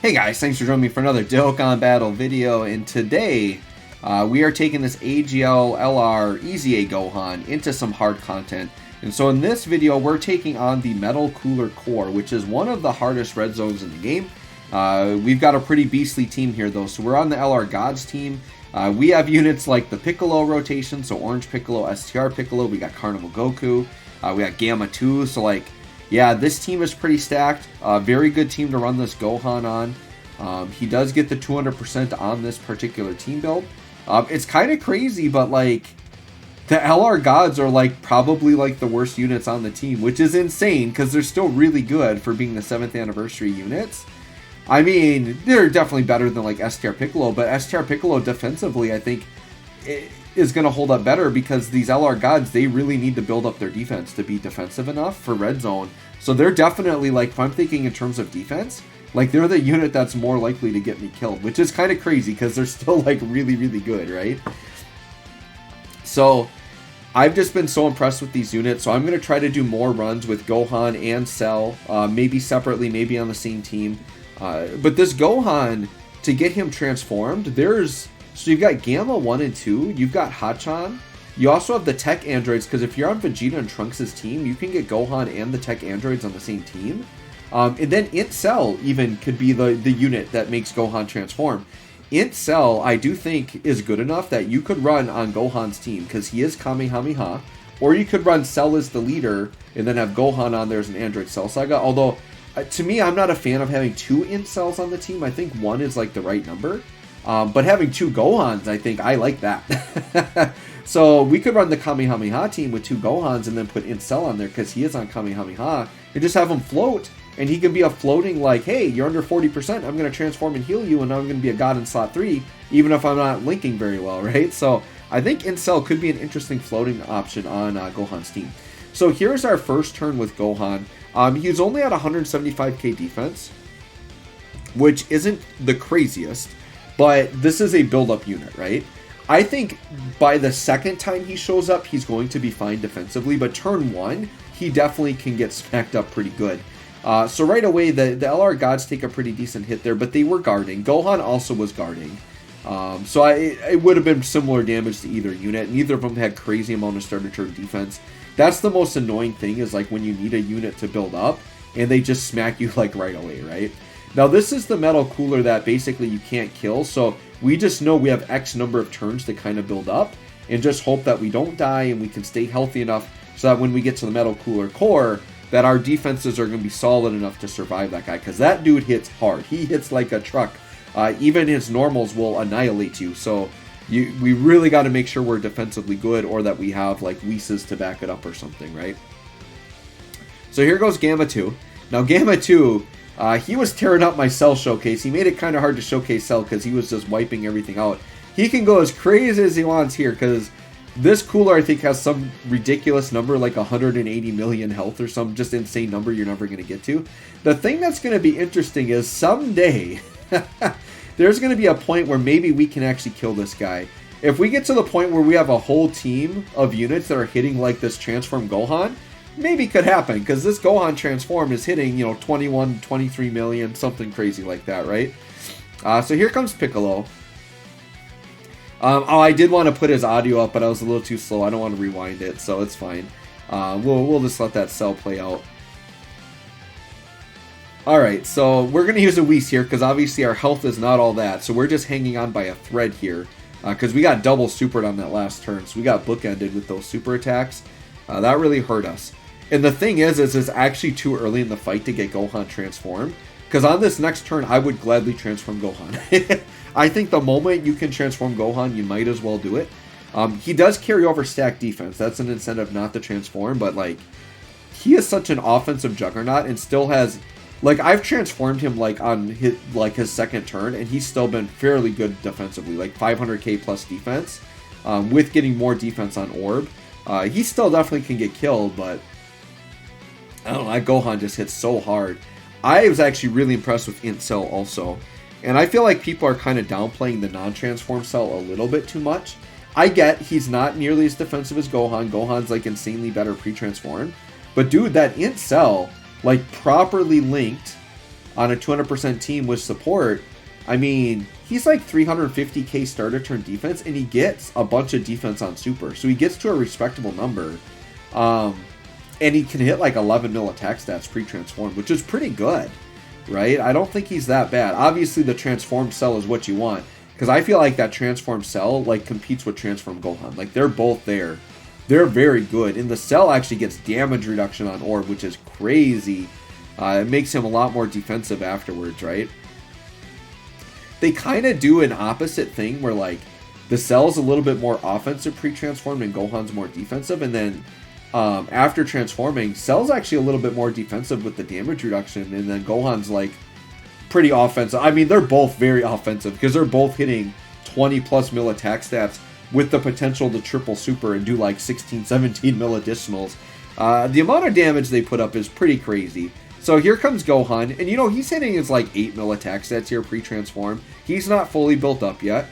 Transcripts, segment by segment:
Hey guys, thanks for joining me for another Dokkan Battle video, and today we are taking this AGL LR EZA Gohan into some hard content. And so in this video, we're taking on the Metal Cooler Core, which is one of the hardest red zones in the game. We've got a pretty beastly team here though, so we're on the LR Gods team. We have units like the Piccolo rotation, so Orange Piccolo, STR Piccolo, we got Carnival Goku, we got Gamma 2, so like, yeah, this team is pretty stacked. Very good team to run this Gohan on. He does get the 200% on this particular team build. It's kind of crazy, but like the LR Gods are like probably like the worst units on the team, which is insane because they're still really good for being the 7th anniversary units. I mean, they're definitely better than like STR Piccolo, but STR Piccolo defensively, I think, is going to hold up better because these LR Gods, they really need to build up their defense to be defensive enough for red zone. So they're definitely, like, if I'm thinking in terms of defense, like, they're the unit that's more likely to get me killed, which is kind of crazy because they're still, like, really, really good, right? So I've just been so impressed with these units, so I'm going to try to do more runs with Gohan and Cell, maybe separately, maybe on the same team. But this Gohan, to get him transformed, so you've got Gamma 1 and 2, you've got Hachan, you also have the tech androids, because if you're on Vegeta and Trunks' team, you can get Gohan and the tech androids on the same team. And then Int Cell even could be the unit that makes Gohan transform. Int Cell, I do think, is good enough that you could run on Gohan's team, because he is Kamehameha, or you could run Cell as the leader, and then have Gohan on there as an Android Cell Saga, although, to me, I'm not a fan of having 2 Int Cells on the team. I think 1 is like the right number. But having 2 Gohans, I think I like that. So we could run the Kamehameha team with 2 Gohans and then put Int Cell on there because he is on Kamehameha and just have him float, and he can be a floating like, hey, you're under 40%, I'm going to transform and heal you, and I'm going to be a god in slot 3 even if I'm not linking very well, right? So I think Int Cell could be an interesting floating option on Gohan's team. So here's our first turn with Gohan. He's only at 175k defense, which isn't the craziest, but this is a build-up unit, right? I think by the second time he shows up, he's going to be fine defensively, but turn 1, he definitely can get smacked up pretty good. So right away, the LR Gods take a pretty decent hit there, but they were guarding. Gohan also was guarding. So it would have been similar damage to either unit. Neither of them had crazy amount of starter turn defense. That's the most annoying thing, is like when you need a unit to build up, and they just smack you like right away, right? Now this is the Metal Cooler that basically you can't kill, so we just know we have X number of turns to kind of build up, and just hope that we don't die and we can stay healthy enough so that when we get to the Metal Cooler Core, that our defenses are going to be solid enough to survive that guy, because that dude hits hard. He hits like a truck. Even his normals will annihilate you, so we really got to make sure we're defensively good, or that we have like Whis to back it up or something, right? So here goes Gamma 2. Now Gamma 2, he was tearing up my Cell showcase. He made it kind of hard to showcase Cell because he was just wiping everything out. He can go as crazy as he wants here because this cooler, I think, has some ridiculous number, like 180 million health or some just insane number you're never going to get to. The thing that's going to be interesting is someday there's going to be a point where maybe we can actually kill this guy. If we get to the point where we have a whole team of units that are hitting like this Transform Gohan, maybe could happen, because this Gohan transform is hitting, 21, 23 million, something crazy like that, right? So here comes Piccolo. I did want to put his audio up, but I was a little too slow. I don't want to rewind it, so it's fine. We'll just let that Cell play out. Alright, so we're going to use a Whis here, because obviously our health is not all that, so we're just hanging on by a thread here, because we got double supered on that last turn, so we got bookended with those super attacks. That really hurt us. And the thing is it's actually too early in the fight to get Gohan transformed, because on this next turn, I would gladly transform Gohan. I think the moment you can transform Gohan, you might as well do it. He does carry over stack defense. That's an incentive not to transform, but like, he is such an offensive juggernaut and still has, like, I've transformed him like on his second turn, and he's still been fairly good defensively, like 500k plus defense, with getting more defense on Orb. He still definitely can get killed, but I don't know, that Gohan just hits so hard. I was actually really impressed with Int Cell also. And I feel like people are kind of downplaying the non-transform Cell a little bit too much. I get he's not nearly as defensive as Gohan. Gohan's like insanely better pre-transformed. But dude, that Int Cell, like properly linked, on a 200% team with support, I mean, he's like 350k starter turn defense, and he gets a bunch of defense on super. So he gets to a respectable number. And he can hit like 11 mil attack stats pre-transformed, which is pretty good, right? I don't think he's that bad. Obviously, the transformed cell is what you want, because I feel like that transformed cell like competes with transformed Gohan. Like, they're both there. They're very good. And the cell actually gets damage reduction on orb, which is crazy. It makes him a lot more defensive afterwards, right? They kind of do an opposite thing where, like, the cell's a little bit more offensive pre-transformed and Gohan's more defensive. And then after transforming, Cell's actually a little bit more defensive with the damage reduction. And then Gohan's, like, pretty offensive. I mean, they're both very offensive because they're both hitting 20 plus mil attack stats with the potential to triple super and do like 16, 17 mil additionals. The amount of damage they put up is pretty crazy. So here comes Gohan, and you know, he's hitting his like 8 mil attack stats here pre-transform. He's not fully built up yet.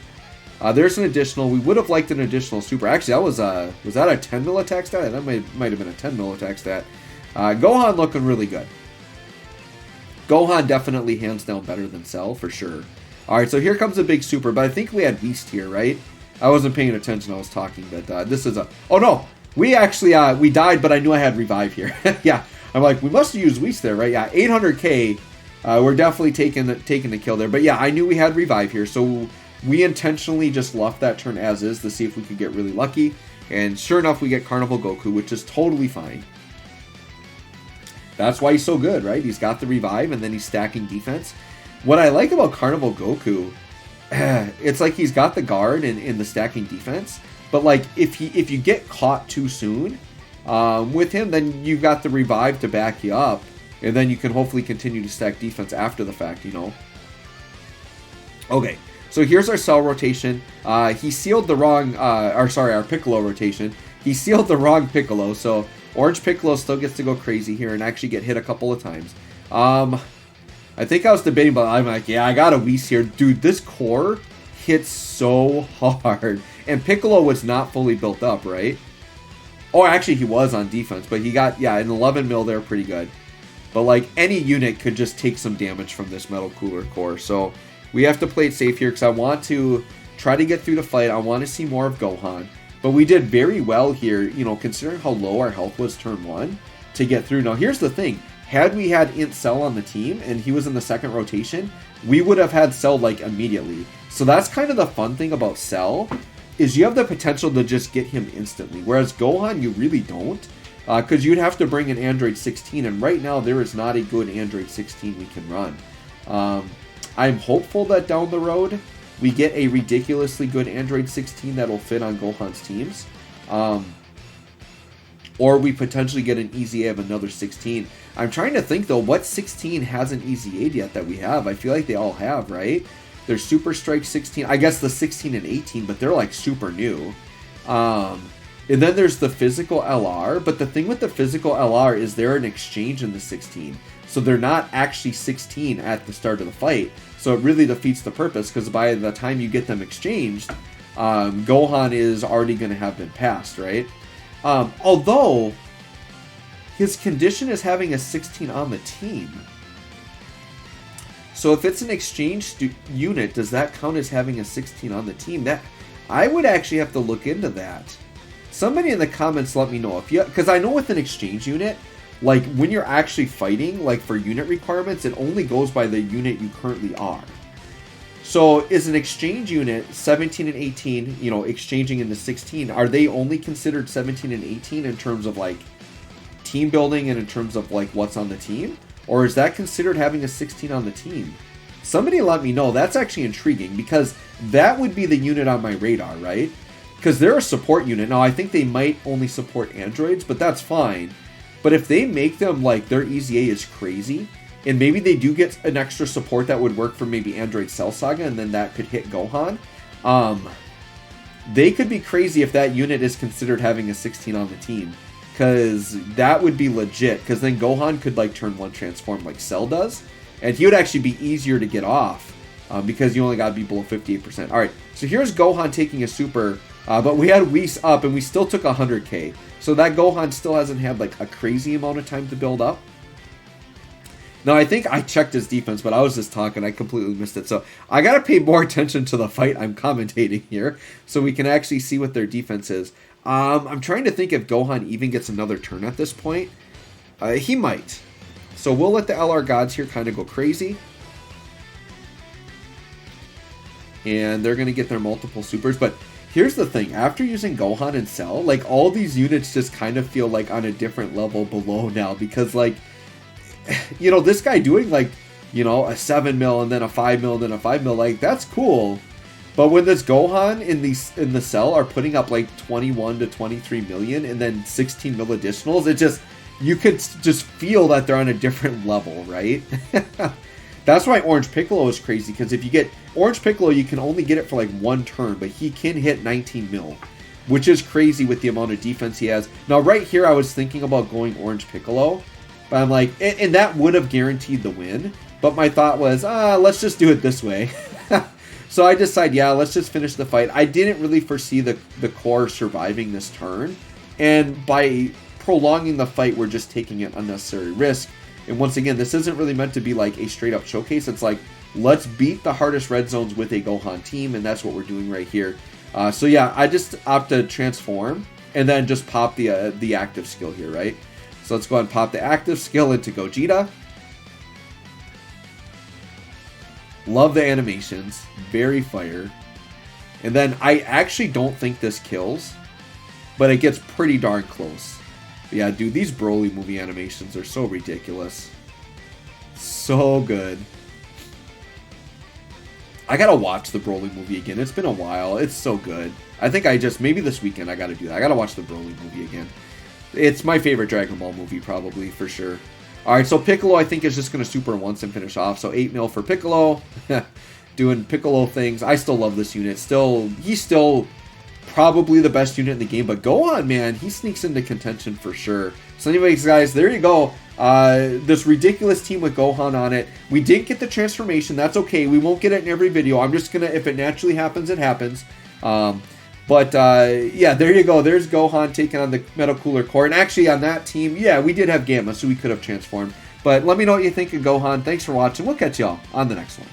There's an additional. We would have liked an additional super. Actually, that was that a 10 mil attack stat? That might have been a 10 mil attack stat. Gohan looking really good. Gohan definitely hands down better than Cell for sure. Alright, so here comes a big super, but I think we had Beast here, right? I wasn't paying attention, I was talking, but this is a... Oh no! We actually, we died, but I knew I had Revive here. Yeah, I'm like, we must use Whis there, right? Yeah, 800k. We're definitely taking the kill there. But yeah, I knew we had Revive here, so we intentionally just left that turn as is to see if we could get really lucky. And sure enough, we get Carnival Goku, which is totally fine. That's why he's so good, right? He's got the Revive, and then he's stacking defense. What I like about Carnival Goku, it's like he's got the guard in the stacking defense, but like if you get caught too soon with him, then you've got the Revive to back you up, and then you can hopefully continue to stack defense after the fact, you know. Okay, so here's our Cell rotation. He sealed the wrong, our Piccolo rotation. He sealed the wrong Piccolo, so Orange Piccolo still gets to go crazy here and actually get hit a couple of times. I think I was debating, but I'm like, yeah, I got a Whis here. Dude, this core hits so hard. And Piccolo was not fully built up, right? Oh, actually, he was on defense, but he got, yeah, an 11 mil there, pretty good. But, like, any unit could just take some damage from this Metal Cooler core. So, we have to play it safe here because I want to try to get through the fight. I want to see more of Gohan. But we did very well here, you know, considering how low our health was turn 1 to get through. Now, here's the thing. Had we had Int Cell on the team and he was in the second rotation, we would have had Cell like immediately. So that's kind of the fun thing about Cell, is you have the potential to just get him instantly. Whereas Gohan, you really don't, because you'd have to bring an Android 16, and right now there is not a good Android 16 we can run. I'm hopeful that down the road we get a ridiculously good Android 16 that'll fit on Gohan's teams. Or we potentially get an Easy A of another 16. I'm trying to think, though, what 16 hasn't Easy A'd yet that we have? I feel like they all have, right? There's Super Strike 16. I guess the 16 and 18, but they're, like, super new. And then there's the Physical LR. But the thing with the Physical LR is they're an exchange in the 16. So they're not actually 16 at the start of the fight. So it really defeats the purpose, because by the time you get them exchanged, Gohan is already going to have been passed, right? Although his condition is having a 16 on the team. So if it's an exchange unit, does that count as having a 16 on the team? That I would actually have to look into that. Somebody in the comments let me know if you, because I know with an exchange unit, like when you're actually fighting, like for unit requirements, it only goes by the unit you currently are. So is an exchange unit 17 and 18, you know, exchanging into 16, are they only considered 17 and 18 in terms of like team building and in terms of like what's on the team? Or is that considered having a 16 on the team? Somebody let me know. That's actually intriguing, because that would be the unit on my radar, right? Because they're a support unit. Now, I think they might only support androids, but that's fine. But if they make them like their Easy A is crazy, and maybe they do get an extra support that would work for maybe Android Cell Saga, and then that could hit Gohan, they could be crazy if that unit is considered having a 16 on the team. Because that would be legit, because then Gohan could like turn 1 transform like Cell does, and he would actually be easier to get off, because you only got to be below 58%. Alright, so here's Gohan taking a super, but we had Whis up, and we still took 100k. So that Gohan still hasn't had like a crazy amount of time to build up. No, I think I checked his defense, but I was just talking. I completely missed it. So I got to pay more attention to the fight I'm commentating here so we can actually see what their defense is. I'm trying to think if Gohan even gets another turn at this point. He might. So we'll let the LR gods here kind of go crazy. And they're going to get their multiple supers. But here's the thing. After using Gohan and Cell, like, all these units just kind of feel like on a different level below now. Because, like, you know, this guy doing, like, you know, a 7 mil and then a 5 mil and then a 5 mil, like, that's cool. But when this Gohan in the Cell are putting up, like, 21 to 23 million and then 16 mil additionals, it just, you could just feel that they're on a different level, right? That's why Orange Piccolo is crazy, because if you get Orange Piccolo, you can only get it for like one turn, but he can hit 19 mil, which is crazy with the amount of defense he has. Now, right here, I was thinking about going Orange Piccolo, but I'm like, and that would have guaranteed the win, but my thought was, let's just do it this way. So I decided, yeah, let's just finish the fight. I didn't really foresee the core surviving this turn, and by prolonging the fight, we're just taking an unnecessary risk. And once again, this isn't really meant to be like a straight up showcase. It's like, let's beat the hardest red zones with a Gohan team, and that's what we're doing right here. So yeah, I just opt to transform and then just pop the active skill here, right? So let's go ahead and pop the active skill into Gogeta. Love the animations, very fire. And then I actually don't think this kills, but it gets pretty darn close. Yeah, dude, these Broly movie animations are so ridiculous. So good. I gotta watch the Broly movie again. It's been a while. It's so good. I think maybe this weekend I gotta do that. I gotta watch the Broly movie again. It's my favorite Dragon Ball movie, probably, for sure. Alright, so Piccolo, I think, is just gonna super once and finish off. So 8 mil for Piccolo. Doing Piccolo things. I still love this unit. He's still probably the best unit in the game, but Gohan, man, he sneaks into contention for sure. So anyways, guys, there you go. This ridiculous team with Gohan on it. We didn't get the transformation. That's okay. We won't get it in every video. I'm just gonna, if it naturally happens, it happens. Yeah, there you go. There's Gohan taking on the Metal Cooler Core. And actually, on that team, yeah, we did have Gamma, so we could have transformed. But let me know what you think of Gohan. Thanks for watching. We'll catch y'all on the next one.